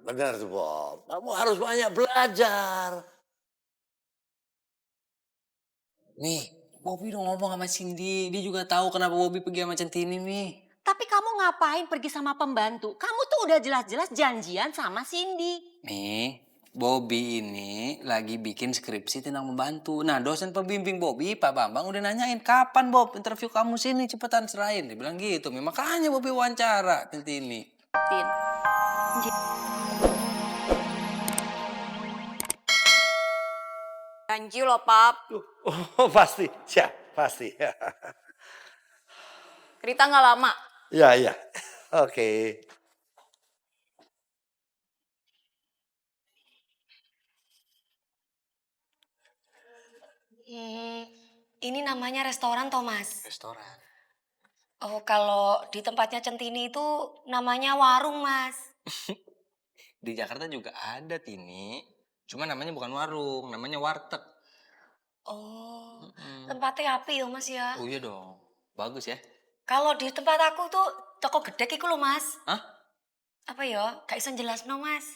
benar tuh Bob. Kamu harus banyak belajar. Nih, Bobby udah ngomong sama Cindy. Dia juga tahu kenapa Bobby pergi sama Centini nih. Tapi kamu ngapain pergi sama pembantu? Kamu tuh udah jelas-jelas janjian sama Cindy. Nih, Bobby ini lagi bikin skripsi tentang membantu. Nah, dosen pembimbing Bobby, Pak Bambang udah nanyain kapan Bob interview kamu sini cepetan serahin. Dia bilang gitu. Makanya Bobby wawancara Centini. Tin. Janji loh, Pap. Oh, pasti, siap, pasti. Rita nggak lama. Ya, ya. Oke. Ini namanya restoran Thomas. Restoran. Oh, kalau di tempatnya Centini itu namanya warung, Mas. Di Jakarta juga ada Tini. Cuma namanya bukan warung, namanya warteg. Oh, tempatnya api ya, Mas ya. Oh iya dong, bagus ya. Kalau di tempat aku tuh toko gedek iku loh, Mas. Hah? Apa ya? Gak iso jelasno, Mas.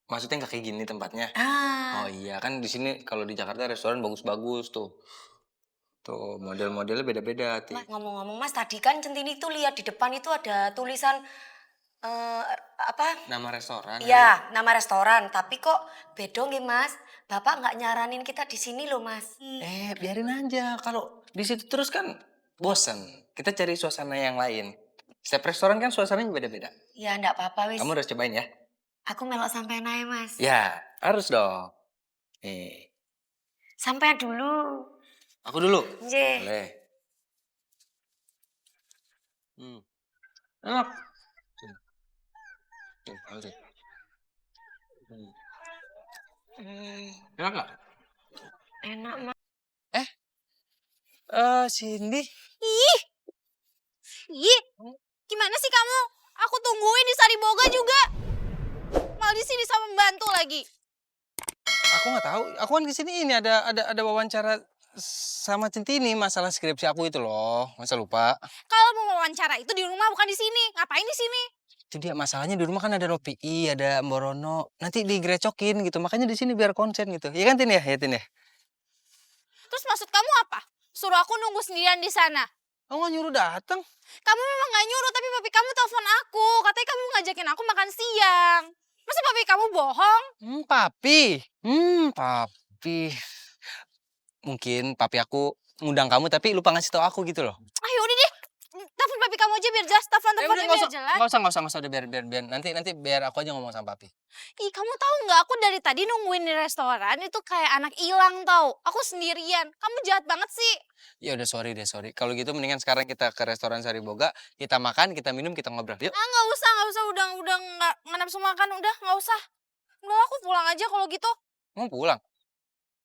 Maksudnya nggak kayak gini tempatnya? Ah, Oh iya, kan di sini kalau di Jakarta restoran bagus-bagus tuh. Tuh, model-modelnya beda-beda, Ti. Mas, ngomong-ngomong, Mas, tadi kan Centini tuh lihat di depan itu ada tulisan apa? Nama restoran? Iya, nama restoran. Tapi kok beda nggih, Mas? Bapak nggak nyaranin kita di sini loh, Mas. Biarin aja. Kalau di situ terus kan bosen. Kita cari suasana yang lain. Setiap restoran kan suasananya beda-beda. Ya, enggak apa-apa, wis. Kamu harus cobain ya. Aku melok sampai naik, Mas. Ya, harus dong. Nih, Sampai dulu. aku dulu. Nggih. Boleh. Enak. Oke. Enak nggak? Enak, Mas. Cindy. Ih, gimana sih kamu? Aku tungguin di Sariboga juga. Malah di sini sama membantu lagi. Aku nggak tahu. Aku kan kesini ini ada wawancara sama Centini masalah skripsi aku itu loh. Masa lupa? Kalau mau wawancara itu di rumah bukan di sini. Ngapain di sini? Itu dia masalahnya di rumah kan ada Ropi, ada Mborono. Nanti digrecokin gitu. Makanya di sini biar konsen gitu. Iya kan Tin ya? Ya Tin ya? Terus maksud kamu apa? Suruh aku nunggu sendirian di sana. Kamu nggak nyuruh datang? Kamu memang gak nyuruh, tapi papi kamu telepon aku. Katanya kamu ngajakin aku makan siang. Masa papi kamu bohong? Papi. Mungkin papi aku ngundang kamu tapi lupa ngasih tahu aku gitu loh. Ayo udah deh. Telepon papi kamu aja biar jelas. Telepon Udah, biar jelas. nggak usah udah biar nanti biar aku aja ngomong sama papi. Ih, kamu tahu nggak? Aku dari tadi nungguin di restoran itu kayak anak hilang tau. Aku sendirian. Kamu jahat banget sih. Ya udah sorry. Kalau gitu mendingan sekarang kita ke restoran Sariboga, kita makan, kita minum, kita ngobrol. Yuk. Ah, nggak usah. Udah nggak nafsu makan. Udah nggak usah. Udah aku pulang aja kalau gitu. Mau pulang?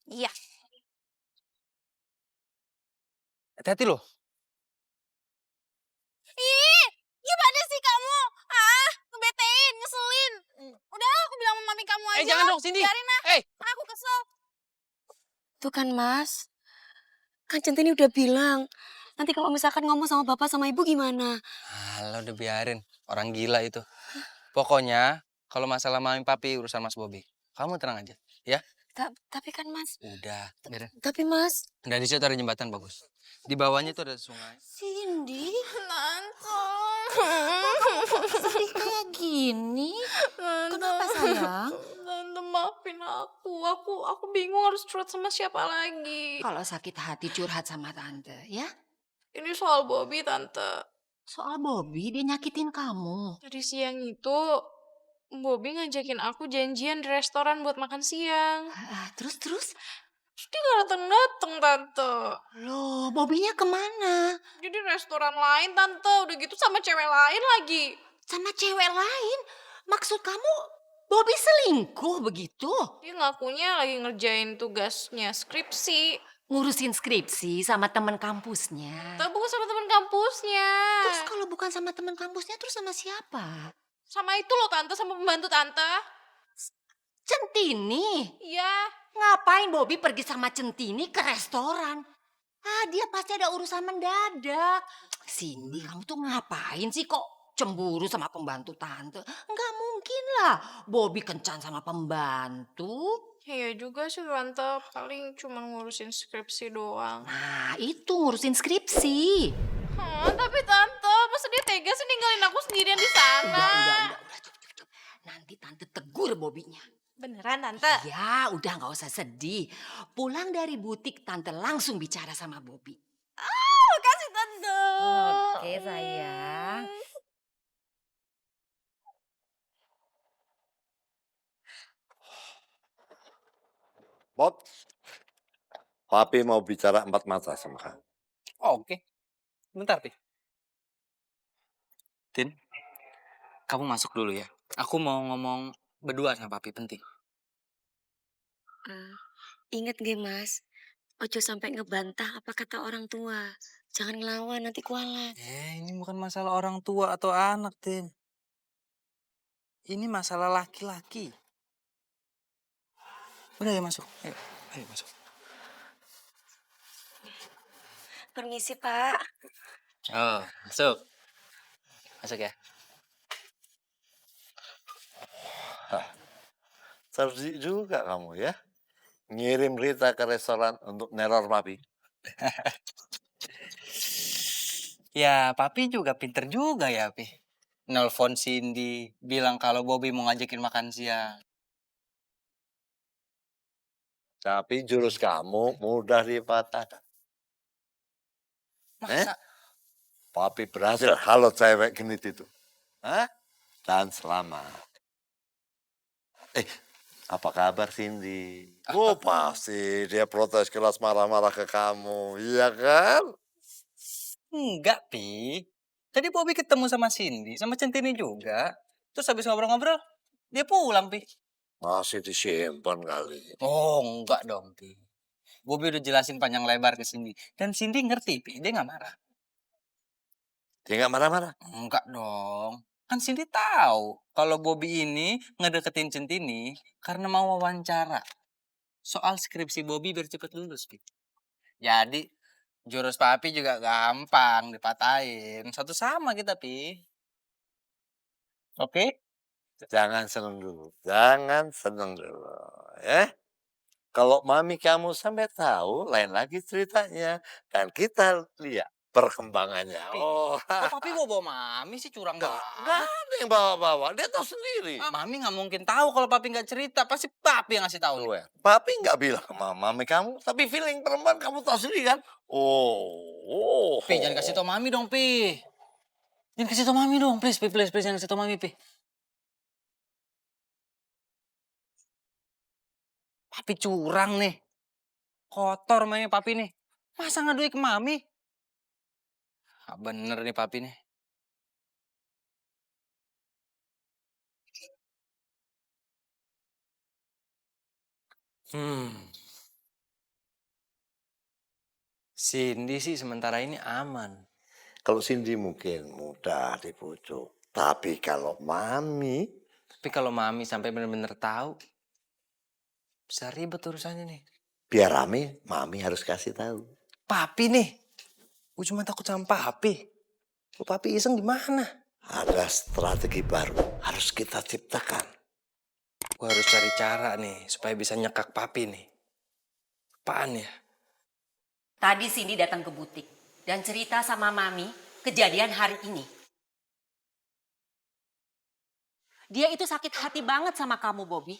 Iya. Hati-hati loh. Ih, gimana sih kamu? Ah, ngebetein, ngeselin. Udah aku bilang sama mami kamu aja. Jangan dong Cindy. Biarin ah. Eh. Aku kesel. Tuh kan, Mas. Kan Centini udah bilang. Nanti kalau misalkan ngomong sama bapak sama ibu gimana? Alah udah biarin. Orang gila itu. Pokoknya kalau masalah mami papi urusan Mas Bobby. Kamu tenang aja, ya? Tapi kan, Mas. Udah, biarin. Tapi, Mas. Udah di situ ada jembatan bagus. Di bawahnya itu ada sungai. Cindy. Sedih kayak gini. Kenapa sayang? Tante maafin aku. Aku bingung harus curhat sama siapa lagi. Kalau sakit hati curhat sama tante, ya? Ini soal Bobby, Tante. Soal Bobby, dia nyakitin kamu. Tadi siang itu Bobby ngajakin aku janjian di restoran buat makan siang. Terus? Terus dia gak dateng-dateng, Tante. Loh, Bobby-nya kemana? Jadi restoran lain, Tante. Udah gitu sama cewek lain lagi. Sama cewek lain? Maksud kamu Bobby selingkuh begitu? Dia ngakunya lagi ngerjain tugasnya skripsi. Ngurusin skripsi sama teman kampusnya. Tapi bukan sama teman kampusnya. Terus kalau bukan sama teman kampusnya, terus sama siapa? Sama itu loh, Tante. Sama pembantu Tante. Centini. Iya. Ngapain Bobby pergi sama Centini ke restoran? Dia pasti ada urusan mendadak. Cindy, kamu tuh ngapain sih kok cemburu sama pembantu tante. Nggak mungkin lah Bobby kencan sama pembantu. Iya juga sih tante, paling cuma ngurusin skripsi doang. Nah, itu ngurusin skripsi. Tapi tante, masa dia tega sih ninggalin aku sendirian di sana? Udah. Cukup. Nanti tante tegur Bobinya. Beneran tante? Ya, udah nggak usah sedih. Pulang dari butik tante langsung bicara sama Bobby. Makasih tante. Oke, sayang. Bob, papi mau bicara empat mata sama kamu. Oke. Bentar, Pi. Tin, kamu masuk dulu ya. Aku mau ngomong berdua sama papi, penting. Ingat gak mas, ojo sampai ngebantah apa kata orang tua. Jangan ngelawan, nanti kualat. Ini bukan masalah orang tua atau anak, Tin. Ini masalah laki-laki. Udah ya masuk. Ayo masuk. Permisi pak. Oh, masuk. Masuk ya. Cerdik juga kamu ya. Ngirim Rita ke restoran untuk neror papi. Ya, papi juga pinter juga ya, Pi. Nelfon Cindy, bilang kalau Bobby mau ngajakin makan siang. Tapi jurus kamu mudah dipatahkan. Masa? Papi berhasil halo cewek genit itu. Hah? Dan selamat. Apa kabar Cindy? Oh pasti dia protes kelas marah-marah ke kamu, iya kan? Enggak, Pi. Tadi Bobby ketemu sama Cindy, sama Centini juga. Terus habis ngobrol-ngobrol, dia pulang, Pi. Masih disimpan kali. Oh, enggak dong, Pi. Bobby udah jelasin panjang lebar ke Cindy. Dan Cindy ngerti, Pi. Dia nggak marah. Dia nggak marah-marah? Enggak dong. Kan Cindy tahu kalau Bobby ini ngedeketin Centini karena mau wawancara. Soal skripsi Bobby biar cepet lulus, Pi. Jadi, jurus papi juga gampang dipatahin. Satu sama kita, Pi. Oke? Jangan seneng dulu. Jangan seneng dulu. Ya. Kalau mami kamu sampai tahu, lain lagi ceritanya. Dan kita lihat perkembangannya. Oh, Kok papi bawa mami sih curang nggak banget. ada yang bawa-bawa. Dia tahu sendiri. Mami nggak mungkin tahu kalau papi nggak cerita. Pasti papi yang ngasih tahu. Well, papi nggak bilang sama mami kamu, tapi feeling perempuan kamu tahu sendiri kan? Oh. Pi, jangan kasih tau mami dong, Pi. Jangan kasih tau mami dong. Please, Pi, please, jangan kasih tau mami, Pi. Papi curang nih. Kotor mainnya papi nih. Masa ngadui ke mami? Ah, bener nih papi nih. Cindy sih sementara ini aman. Kalau Cindy mungkin mudah dibujuk. Tapi kalau mami, Tapi kalau mami sampai bener-bener tahu, bisa ribet urusannya nih. biar rame, mami harus kasih tahu. Papi nih. Gue cuma takut sama papi. Kalau papi iseng gimana? Ada strategi baru harus kita ciptakan. Gue harus cari cara nih supaya bisa nyekak papi nih. Apaan ya? Tadi Cindy datang ke butik dan cerita sama Mami kejadian hari ini. Dia itu sakit hati banget sama kamu, Bobby.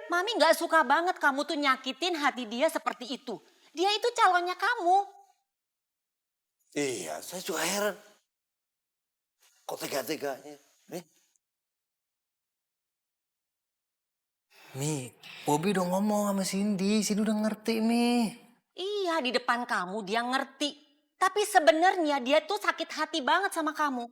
Mami nggak suka banget kamu tuh nyakitin hati dia seperti itu. Dia itu calonnya kamu. Iya, saya juga heran. Kok tega-teganya? Nih, Mi, Bobby udah ngomong sama Cindy. Cindy udah ngerti, Mi. Iya, di depan kamu dia ngerti. Tapi sebenarnya dia tuh sakit hati banget sama kamu.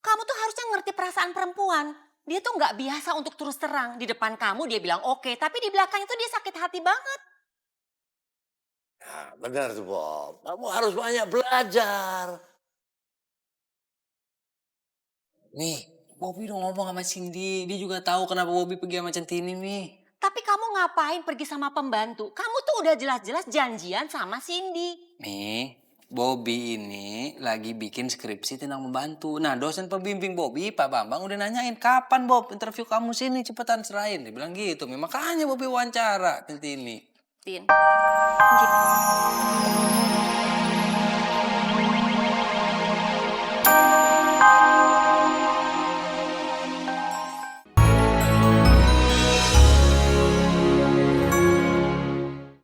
Kamu tuh harusnya ngerti perasaan perempuan. Dia tuh nggak biasa untuk terus terang. Di depan kamu dia bilang oke, tapi di belakang itu dia sakit hati banget. nah, benar tuh Bob. Kamu harus banyak belajar. Nih, Bobby udah ngomong sama Cindy. Dia juga tahu kenapa Bobby pergi sama Centini, Mi. Tapi kamu ngapain pergi sama pembantu? Kamu tuh udah jelas-jelas janjian sama Cindy. Mi, Bobby ini lagi bikin skripsi tentang membantu. Nah, dosen pembimbing Bobby, Pak Bambang udah nanyain, kapan Bob interview kamu sini, cepetan serahin. Dia bilang gitu. Makanya Bobby wawancara ini. Tin.